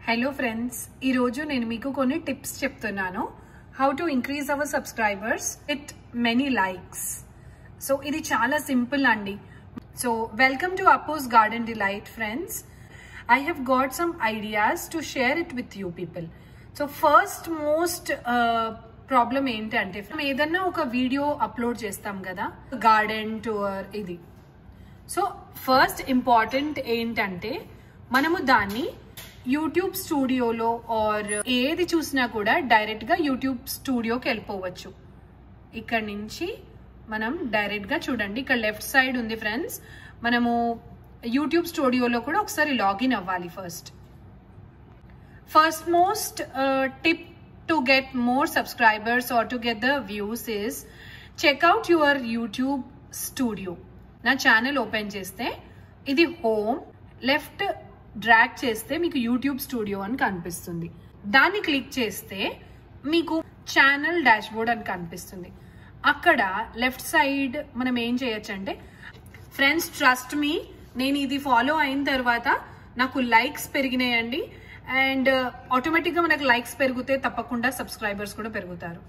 Hello friends, ee roju nenu meeku konni tips cheptunnanu how to increase our subscribers with many likes. So idi chaala simple andi. So welcome to Appu's Garden Delight friends. I have got some ideas to share it with you people. So first most problem ఏంటంటే ఏదన్నా ఒక video upload చేస్తాం కదా garden tour ఇది. So first important ఏంటంటే మనము దాన్ని YouTube స్టూడియోలో ఆర్ ఏది చూసినా కూడా డైరెక్ట్ గా యూట్యూబ్ స్టూడియోకి వెళ్ళిపోవచ్చు. ఇక్కడ నుంచి మనం డైరెక్ట్ గా చూడండి, ఇక్కడ లెఫ్ట్ సైడ్ ఉంది ఫ్రెండ్స్. మనము యూట్యూబ్ స్టూడియోలో కూడా ఒకసారి లాగిన్ అవ్వాలి. First most tip to get more subscribers or to get the views is check out your YouTube studio. నా ఛానల్ ఓపెన్ చేస్తే ఇది హోమ్, లెఫ్ట్ డ్రాగ్ చేస్తే మీకు యూట్యూబ్ స్టూడియో అని కనిపిస్తుంది. దాన్ని క్లిక్ చేస్తే మీకు ఛానల్ డాష్బోర్డ్ అని కనిపిస్తుంది. అక్కడ లెఫ్ట్ సైడ్ మనం ఏం చేయొచ్చు అంటే, ఫ్రెండ్స్ ట్రస్ట్ మీ, నేను ఇది ఫాలో అయిన తర్వాత నాకు లైక్స్ పెరిగినాయండి అండ్ ఆటోమేటిక్ గా మనకు లైక్స్ పెరిగితే తప్పకుండా సబ్స్క్రైబర్స్ కూడా పెరుగుతారు.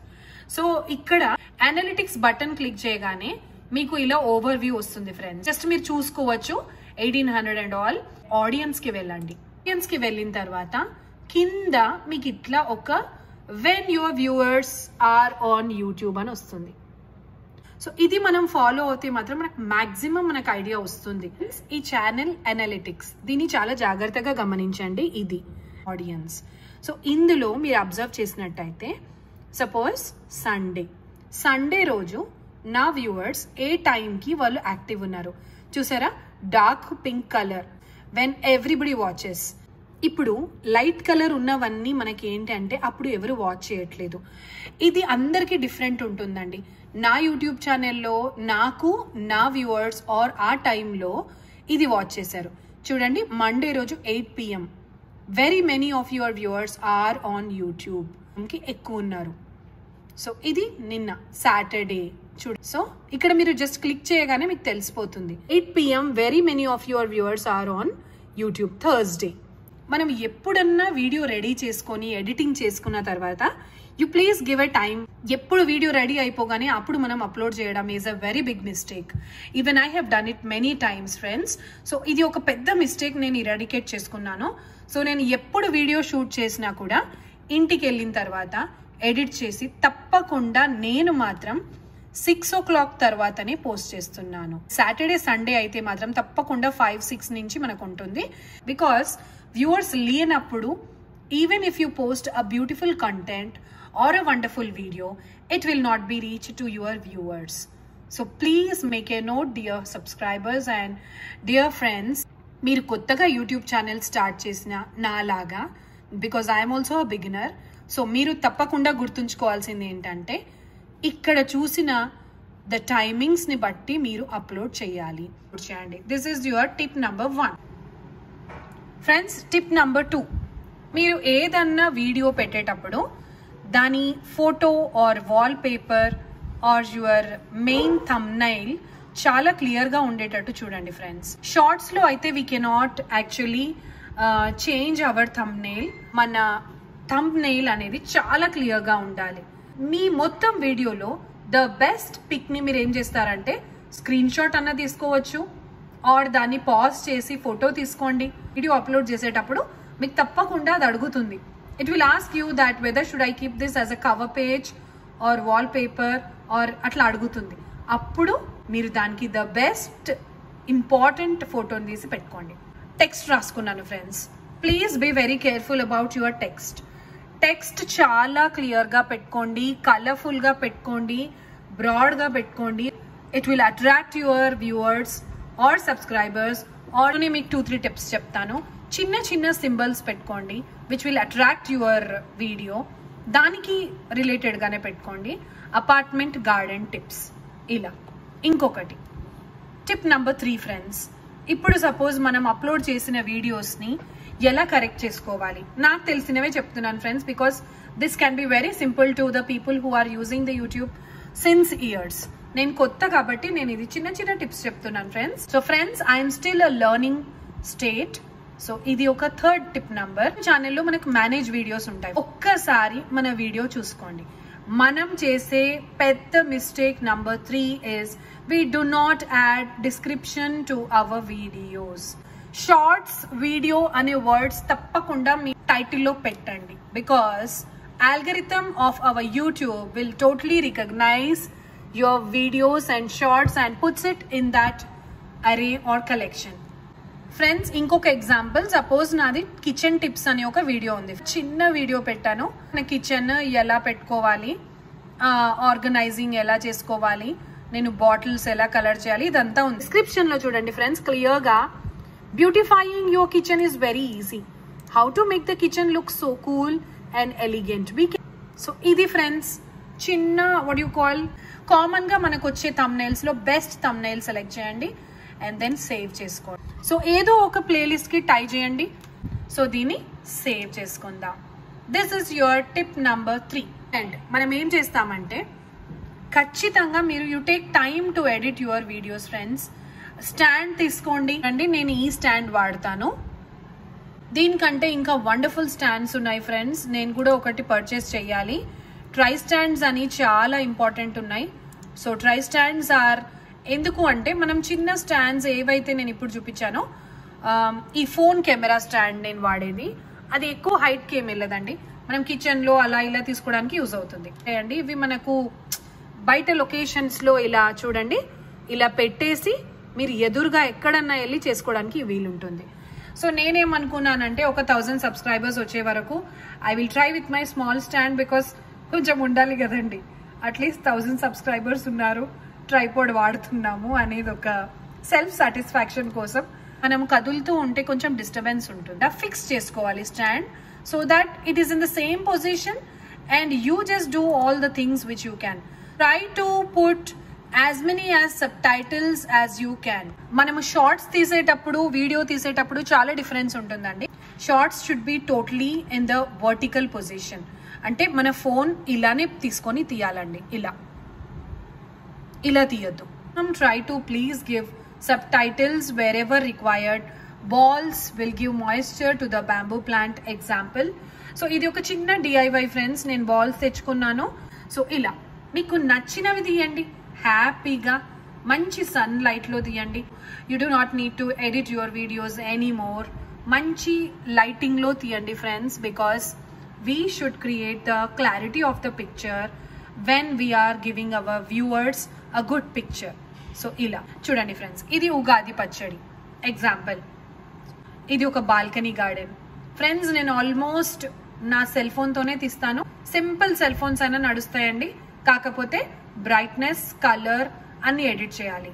సో ఇక్కడ అనలిటిక్స్ బటన్ క్లిక్ చేయగానే మీకు ఇలా ఓవర్ వ్యూ వస్తుంది ఫ్రెండ్స్. జస్ట్ మీరు చూసుకోవచ్చు 1800 అండ్ ఆల్. ఆడియన్స్ కి వెళ్ళండి. ఆడియన్స్ కి వెళ్ళిన తర్వాత కింద మీకు ఇట్లా ఒక when your viewers are on YouTube అని వస్తుంది. సో ఇది మనం ఫాలో అవుతే మాత్రం మనకు మాక్సిమం మనకు ఐడియా వస్తుంది. ఈ ఛానల్ అనలిటిక్స్ దీన్ని చాలా జాగ్రత్తగా గమనించండి. ఇది ఆడియన్స్. సో ఇందులో మీరు అబ్జర్వ్ చేసినట్టయితే సపోజ్ సండే రోజు నా వ్యూవర్స్ ఏ టైంకి వాళ్ళు యాక్టివ్ ఉన్నారు చూసారా, dark pink colour when everybody watches. ఇప్పుడు లైట్ కలర్ ఉన్నవన్నీ మనకి ఏంటంటే అప్పుడు ఎవరు వాచ్ చేయట్లేదు. ఇది అందరికీ డిఫరెంట్ ఉంటుందండి. నా యూట్యూబ్ ఛానల్లో నాకు నా వ్యూవర్స్ ఆర్ ఆ టైంలో ఇది వాచ్ చేశారు. చూడండి, మండే రోజు 8 PM. Very many of your viewers are on YouTube కి ఎక్కువ ఉన్నారు. సో ఇది నిన్న సాటర్డే చూడు. సో ఇక్కడ మీరు జస్ట్ క్లిక్ చేయగానే మీకు తెలిసిపోతుంది 8 PM very many of your viewers are on YouTube. Thursday మనం ఎప్పుడన్నా వీడియో రెడీ చేసుకొని ఎడిటింగ్ చేసుకున్న తర్వాత you please give a time. ఎప్పుడు వీడియో రెడీ అయిపోగానే అప్పుడు మనం అప్లోడ్ చేయడం is a very big mistake. Even I have done it many times friends. So ఇది ఒక పెద్ద మిస్టేక్ నేను ఇరాడికేట్ చేసుకున్నాను. సో నేను ఎప్పుడు వీడియో షూట్ చేసినా కూడా ఇంటికి వెళ్ళిన తర్వాత ఎడిట్ చేసి తప్పకుండా నేను మాత్రం 6 o'clock తర్వాతనే పోస్ట్ చేస్తున్నాను. సాటర్డే సండే అయితే మాత్రం తప్పకుండా 5-6 నుంచి మనకు ఉంటుంది. బికాస్ వ్యూవర్స్ లేనప్పుడు even if you post a beautiful content or a wonderful video, it will not be reached to your viewers. So please make a note, dear subscribers and dear friends. మీరు కొత్తగా YouTube channel start చేసిన నాలాగా, because I'm also a beginner. So మీరు తప్పకుండా గుర్తుంచుకోవాల్సింది ఏంటంటే ఇక్కడ చూసిన ద టైమింగ్స్ ని బట్టి మీరు అప్లోడ్ చేయాలి. This is your tip number 1. Friends, tip number 2, మీరు ఏదన్నా వీడియో పెట్టేటప్పుడు దాని photo or wallpaper or your main thumbnail clear క్లియర్ గా ఉండేటట్టు చూడండి ఫ్రెండ్స్. షార్ట్స్ లో అయితే we cannot actually change our thumbnail. మన థంబ్నైల్ అనేది చాలా క్లియర్ గా ఉండాలి. మీ మొత్తం వీడియోలో ద బెస్ట్ పిక్ ని మీరు ఏం చేస్తారంటే స్క్రీన్ షాట్ అన్న తీసుకోవచ్చు ఆర్ దాన్ని పాజ్ చేసి ఫోటో తీసుకోండి. వీడియో అప్లోడ్ చేసేటప్పుడు మీకు తప్పకుండా అది అడుగుతుంది. It will ask you that whether should I keep this as a cover page or wallpaper or అట్లా అడుగుతుంది. అప్పుడు మీరు దానికి ద బెస్ట్ ఇంపార్టెంట్ ఫోటోని తీసి పెట్టుకోండి. టెక్స్ట్ రాసుకున్నాను friends. Please be very careful about your text. Text చాలా క్లియర్గా పెట్టుకోండి, కలర్ఫుల్గా పెట్టుకోండి, బ్రాడ్గా పెట్టుకోండి. It will attract your viewers or subscribers. Or నేను మీకు 2-3 టిప్స్ చెప్తాను. చిన్న చిన్న సింబల్స్ పెట్టుకోండి which will attract your video. దానికి రిలేటెడ్ గానే పెట్టుకోండి. అపార్ట్మెంట్ గార్డెన్ టిప్స్ ఇలా. ఇంకొకటి టిప్ నెంబర్ 3 ఫ్రెండ్స్, ఇప్పుడు సపోజ్ మనం అప్లోడ్ చేసిన వీడియోస్ ని ఎలా కరెక్ట్ చేసుకోవాలి నాకు తెలిసినవే చెప్తున్నాను friends. Because this can be very simple to the people who are using the YouTube since years. నేను కొత్త కాబట్టి నేను ఇది చిన్న చిన్న టిప్స్ చెప్తున్నాను friends. So friends, I'm still a learning state. So ఇది ఒక థర్డ్ టిప్ నంబర్. ఛానల్లో మనకు మేనేజ్ వీడియోస్ ఉంటాయి. ఒక్కసారి మన వీడియో చూసుకోండి. మనం చేసే పెద్ద mistake number 3 is we do not add description to our videos. Shorts video అనే వర్డ్స్ తప్పకుండా మీ టైటిల్లో పెట్టండి, because algorithm of our YouTube will totally recognize your videos and shorts and puts it in that array or collection. Friends, ఇంకొక example, suppose నాది kitchen tips అనే ఒక video ఉంది. చిన్న వీడియో పెట్టాను. నా కిచెన్ ఎలా పెట్టుకోవాలి, ఆర్గనైజింగ్ ఎలా చేసుకోవాలి, నేను బాటిల్స్ ఎలా కలర్ చేయాలి, ఇదంతా ఉంది. డిస్క్రిప్షన్ లో చూడండి ఫ్రెండ్స్, క్లియర్ గా beautifying your kitchen is very easy. How to make the kitchen look so cool and elegant. So ఇది ఫ్రెండ్స్ చిన్న వాట్ యు కాల్ కామన్ గా మనకు వచ్చే థంబ్నెయిల్స్ లో బెస్ట్ థంబ్నెయిల్ సెలెక్ట్ చేయండి అండ్ దెన్ సేవ్ చేసుకోండి. So ఏదో ఒక ప్లేలిస్ట్ కి టై చేయండి. సో దీన్ని సేవ్ చేసుకుందాం. This is your tip number 3. And మనం ఏం చేస్తామంటే ఖచ్చితంగా మీరు you take time to edit your videos friends. Stand తీసుకోండి అండి. నేను ఈ స్టాండ్ వాడతాను. దీనికంటే ఇంకా వండర్ఫుల్ స్టాండ్స్ ఉన్నాయి ఫ్రెండ్స్. నేను కూడా ఒకటి పర్చేస్ చేయాలి. ట్రై స్టాండ్స్ అని చాలా ఇంపార్టెంట్ ఉన్నాయి. సో ట్రై స్టాండ్స్ ఆర్ ఎందుకు అంటే మనం చిన్న స్టాండ్స్ ఏవైతే నేను ఇప్పుడు చూపించానో, ఈ ఫోన్ కెమెరా స్టాండ్ నేను వాడేది, అది ఎక్కువ హైట్కి ఏమి వెళ్ళదండి. మనం కిచెన్లో అలా ఇలా తీసుకోవడానికి యూజ్ అవుతుంది అండి. ఇవి మనకు బయట లొకేషన్స్లో ఇలా చూడండి, ఇలా పెట్టేసి మీరు ఎదురుగా ఎక్కడన్నా వెళ్ళి చేసుకోవడానికి వీలుంటుంది. సో నేనేమనుకున్నానంటే ఒక 1000 సబ్స్క్రైబర్స్ వచ్చే వరకు I will try with my small stand, because కొంచెం ఉండాలి కదండి. అట్లీస్ట్ 1000 సబ్స్క్రైబర్స్ ఉన్నారు, ట్రైపోడ్ వాడుతున్నాము అనేది ఒక సెల్ఫ్ సాటిస్ఫాక్షన్ కోసం. మనం కదులుతూ ఉంటే కొంచెం డిస్టర్బెన్స్ ఉంటుంది. ఫిక్స్ చేసుకోవాలి stand so that it is in the same position and you just do all the things which you can. Try to put as many as subtitles as you can. మనము shorts తీసేటప్పుడు, video తీసేటప్పుడు చాలా difference ఉంటుందండి. Shorts should be totally in the vertical position. అంటే మన phone ఇలానే తీసుకొని తీయాలండి, ఇలా తీయద్దు. Try to please give subtitles wherever required. Balls will give moisture to the bamboo plant example. So ఇది ఒక చిన్న DIY ఫ్రెండ్స్. నేను బాల్స్ తెచ్చుకున్నాను. సో ఇలా మీకు నచ్చినవి తీయండి, హ్యాపీగా మంచి సన్ లైట్ లో తీయండి. You do not need to edit your videos anymore. మంచి లైటింగ్ లో తీయండి friends, because we should create the clarity of the picture when we're giving our viewers a good picture. So ఇలా చూడండి friends, ఇది ఉగాది పచ్చడి example. ఇది ఒక balcony garden friends. నేను ఆల్మోస్ట్ నా సెల్ ఫోన్ తోనే తీస్తాను. సింపుల్ సెల్ ఫోన్స్ అయినా నడుస్తాయండి, కాకపోతే బ్రైట్నెస్, కలర్ అన్ని ఎడిట్ చేయాలి.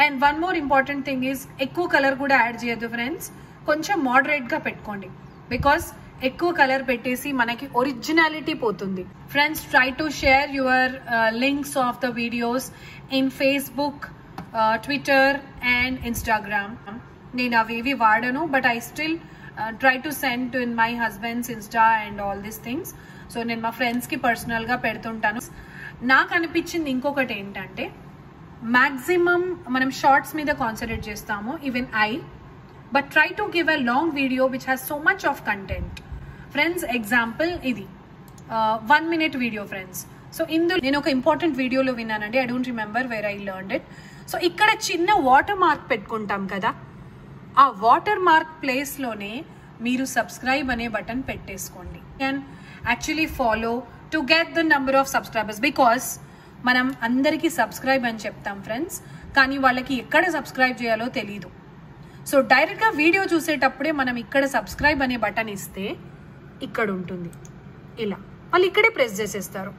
And one more important thing is ఎక్కువ కలర్ కూడా యాడ్ చేయొద్దు ఫ్రెండ్స్. కొంచెం మోడరేట్ గా పెట్టుకోండి, బికాస్ ఎక్కువ కలర్ పెట్టేసి మనకి ఒరిజినాలిటీ పోతుంది. Friends, try to share your links of the videos in Facebook, Twitter and Instagram. నేను అవేవి వాడను, but I still try to send in my husband's Insta and all these things. So నేను మా ఫ్రెండ్స్కి పర్సనల్గా పెడుతుంటాను. నాకు అనిపించింది ఇంకొకటి ఏంటంటే, మ్యాక్సిమం మనం షార్ట్స్ మీద కాన్సన్ట్రేట్ చేస్తాము, even but try to give a long video which has so much of content. Friends, example ఇది 1 minute వీడియో ఫ్రెండ్స్. సో ఇందులో నేను ఒక ఇంపార్టెంట్ వీడియోలో విన్నానండి, I don't remember where I learned it. So ఇక్కడ చిన్న వాటర్ మార్క్ పెట్టుకుంటాం కదా, ఆ వాటర్ మార్క్ ప్లేస్లోనే మీరు సబ్స్క్రైబ్ అనే బటన్ పెట్టేసుకోండి. Can actually follow to get the number of subscribers, because మనం అందరికీ సబ్స్క్రైబ్ అని చెప్తాం ఫ్రెండ్స్, కానీ వాళ్ళకి ఎక్కడ సబ్స్క్రైబ్ చేయాలో తెలీదు. సో డైరెక్ట్గా వీడియో చూసేటప్పుడే మనం ఇక్కడ సబ్స్క్రైబ్ అనే బటన్ ఇస్తే ఇక్కడ ఉంటుంది, ఇలా వాళ్ళు ఇక్కడే ప్రెస్ చేసేస్తారు,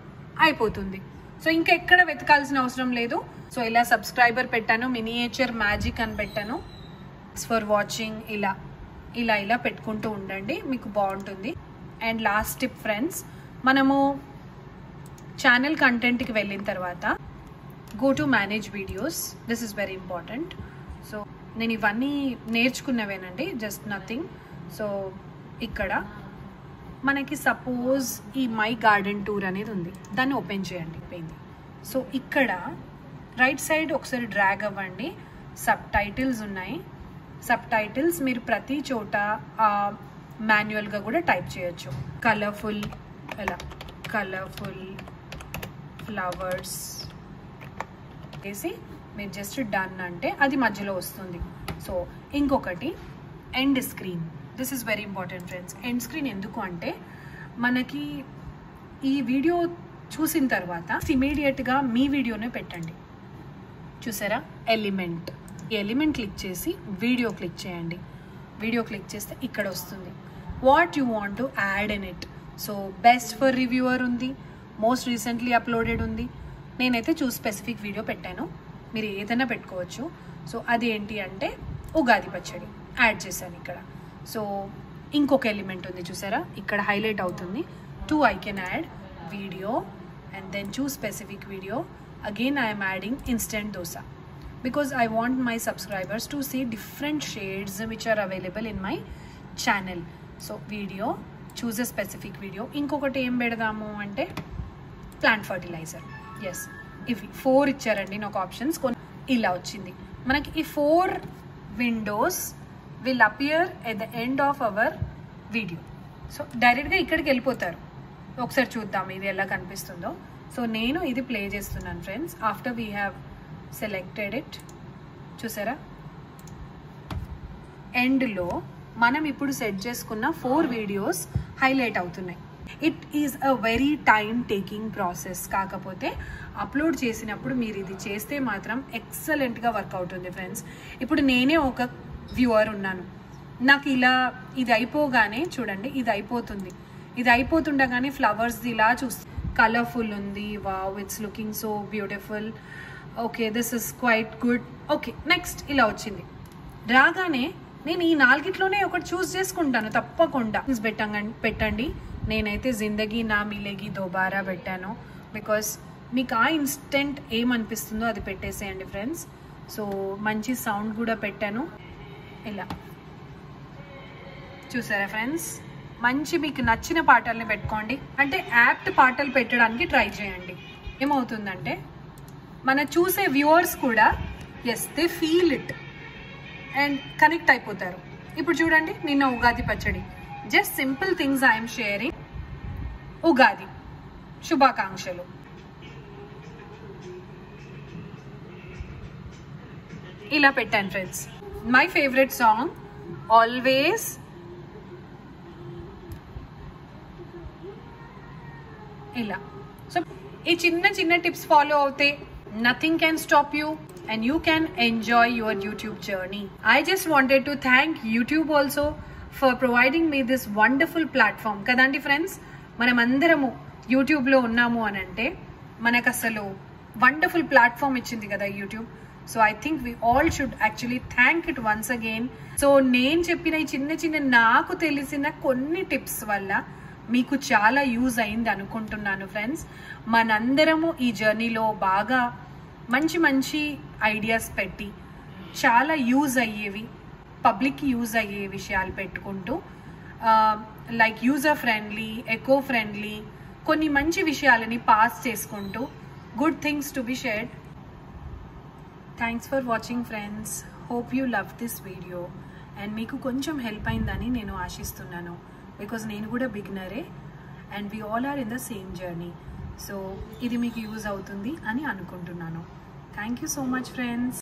అయిపోతుంది. సో ఇంకా ఎక్కడ వెతకాల్సిన అవసరం లేదు. సో ఇలా సబ్స్క్రైబర్ పెట్టాను, మినియేచర్ మ్యాజిక్ అని పెట్టాను. ఫర్ వాచింగ్ ఇలా ఇలా ఇలా పెట్టుకుంటూ ఉండండి, మీకు బాగుంటుంది. అండ్ లాస్ట్ టిప్ ఫ్రెండ్స్, మనము ఛానల్ కంటెంట్కి వెళ్ళిన తర్వాత go to manage videos. This is very important. So నేను ఇవన్నీ నేర్చుకున్నవేనండి, జస్ట్ నథింగ్. సో ఇక్కడ మనకి సపోజ్ ఈ మై గార్డెన్ టూర్ అనేది ఉంది, దాన్ని ఓపెన్ చేయండి. సో ఇక్కడ రైట్ సైడ్ ఒకసారి డ్రాగ్ అవ్వండి, సబ్ టైటిల్స్ ఉన్నాయి. సబ్ టైటిల్స్ మీరు ప్రతి చోట మాన్యువల్గా కూడా టైప్ చేయొచ్చు. కలర్ఫుల్, ఎలా కలర్ఫుల్ ఫ్లవర్స్ వేసి మీరు జస్ట్ డన్ అంటే అది మధ్యలో వస్తుంది. సో ఇంకొకటి end screen. This is very important friends. End screen ఎందుకు అంటే మనకి ఈ వీడియో చూసిన తర్వాత ఇమీడియట్గా మీ వీడియోనే పెట్టండి. చూసారా, ఎలిమెంట్, ఈ ఎలిమెంట్ క్లిక్ చేసి వీడియో క్లిక్ చేయండి. వీడియో క్లిక్ చేస్తే ఇక్కడ వస్తుంది what you want to add in it. So best for reviewer ఉంది, మోస్ట్ రీసెంట్లీ అప్లోడెడ్ ఉంది. నేనైతే స్పెసిఫిక్ వీడియో పెట్టాను, మీరు ఏదైనా పెట్టుకోవచ్చు. సో అది ఏంటి అంటే ఉగాది పచ్చడి యాడ్ చేశాను ఇక్కడ. సో ఇంకొక ఎలిమెంట్ ఉంది చూసారా, ఇక్కడ హైలైట్ అవుతుంది. 2 I can add video and then choose specific video. Again I am adding instant dosa because I want my subscribers to see different shades which are available in my channel. So video, choose a specific video. ఇంకొకటి ఏం పెడదాము అంటే plant fertiliser. Yes, ఇవి 4 ఇచ్చారండి నాకు options. ఇలా వచ్చింది మనకి. ఈ 4 Windows will appear at the end of our video. So డైరెక్ట్గా ఇక్కడికి వెళ్ళిపోతారు. ఒకసారి చూద్దాం ఇది ఎలా కనిపిస్తుందో. సో నేను ఇది ప్లే చేస్తున్నాను friends. After we have selected it, చూసారా ఎండ్లో మనం ఇప్పుడు సెట్ చేసుకున్న 4 వీడియోస్ హైలైట్ అవుతున్నాయి. It is a very time taking process. కాకపోతే అప్లోడ్ చేసినప్పుడు మీరు ఇది చేస్తే మాత్రం ఎక్సలెంట్గా వర్క్ అవుతుంది ఫ్రెండ్స్. ఇప్పుడు నేనే ఒక వ్యూవర్ ఉన్నాను, నాకు ఇలా ఇది అయిపోగానే చూడండి, ఇది అయిపోతుంది. ఇది అయిపోతుండగానే ఫ్లవర్స్ది ఇలా చూస్తే కలర్ఫుల్ ఉంది. Wow, it's looking so beautiful. Okay, this is quite good. Okay, next ఇలా వచ్చింది. రాగానే నేను ఈ 4 ఒకటి చూస్ చేసుకుంటాను తప్పకుండా. పెట్టండి. నేనైతే జిందగీ నా మిలేగి దోబారా పెట్టాను బికాస్ మీకు ఆ ఇన్స్టెంట్ ఏమనిపిస్తుందో అది పెట్టేసేయండి ఫ్రెండ్స్. సో మంచి సౌండ్ కూడా పెట్టాను. ఇలా చూసారా ఫ్రెండ్స్, మంచి మీకు నచ్చిన పాటల్ని పెట్టుకోండి. అంటే యాప్ట్ పాటలు పెట్టడానికి ట్రై చేయండి. ఏమవుతుందంటే మన చూసే వ్యూవర్స్ కూడా as they feel it and connect అయిపోతారు. ఇప్పుడు చూడండి, నిన్న ఉగాది పచ్చడి, just simple things I'm sharing. Ugadi శుభాకాంక్షలు. ఇలా పెట్టాను friends. My favourite song always. ఇలా సో ఈ చిన్న టిప్స్ ఫాలో అవుతే nothing can stop you and you can enjoy your YouTube journey. I just wanted to thank YouTube also for providing me this wonderful platform. కదండి friends, మనం అందరము యూట్యూబ్లో ఉన్నాము అని అంటే మనకు అసలు వండర్ఫుల్ ప్లాట్ఫామ్ ఇచ్చింది కదా YouTube. So I think we all should actually thank it once again. So నేను చెప్పిన ఈ చిన్న నాకు తెలిసిన కొన్ని టిప్స్ వల్ల మీకు చాలా యూజ్ అయింది అనుకుంటున్నాను ఫ్రెండ్స్. మనందరము ఈ జర్నీలో బాగా మంచి ఐడియాస్ పెట్టి చాలా యూజ్ అయ్యేవి, పబ్లిక్కి యూజ్ అయ్యే విషయాలు పెట్టుకుంటూ like user friendly, eco friendly కొన్ని మంచి విషయాలని పాస్ చేసుకుంటూ good things to be shared. Thanks for watching friends. Hope you love this video and మీకు కొంచెం హెల్ప్ అయిందని నేను ఆశిస్తున్నాను. బికాజ్ నేను కూడా బిగినరే and we all are in the same journey. So ఇది మీకు యూజ్ అవుతుంది అని అనుకుంటున్నాను. Thank you so much friends.